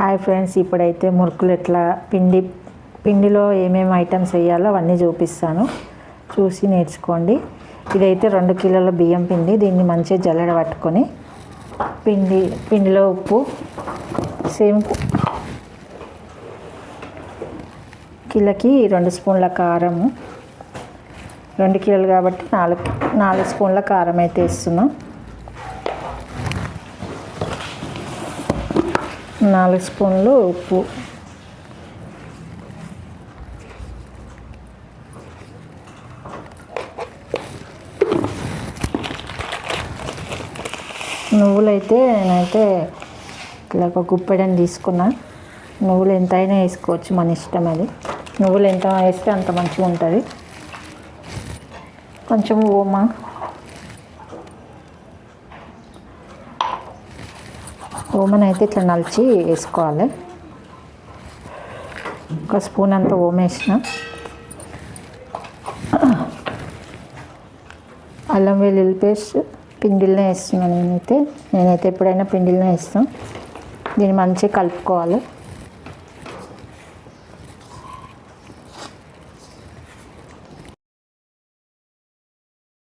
Hi friends, ఇప్పుడైతే మురుకులు ఎట్లా పిండిలో ఏమేమి ఐటమ్స్ వేయాలో అవన్నీ చూపిస్తాను, చూసి నేర్చుకోండి. ఇదైతే 2 కిలోల బియ్యం పిండి. దీన్ని మంచిగా జల్లెడ పట్టుకొని పిండిలో ఉప్పు, సేమ్ కిలోకి 2 స్పూన్ల కారము, 2 కిలోలు కాబట్టి 4 స్పూన్ల కారం అయితే వేస్తున్నాం. 4 స్పూన్లు ఉప్పు, నువ్వులైతే నేనైతే ఇట్లా ఒక గుప్పెడని తీసుకున్నా. నువ్వులు ఎంతైనా వేసుకోవచ్చు, మన ఇష్టం. అది నువ్వులు ఎంత వేస్తే అంత మంచిగా ఉంటుంది. కొంచెం ఓమన్ అయితే ఇట్లా నలిచి వేసుకోవాలి. 1 స్పూన్ అంత ఓమ వేసిన. అల్లం వెల్లుల్లి పేస్ట్ పిండిలోనే వేస్తున్నాను. నేనైతే ఎప్పుడైనా పిండిలోనే వేస్తాను. దీన్ని మంచిగా కలుపుకోవాలి.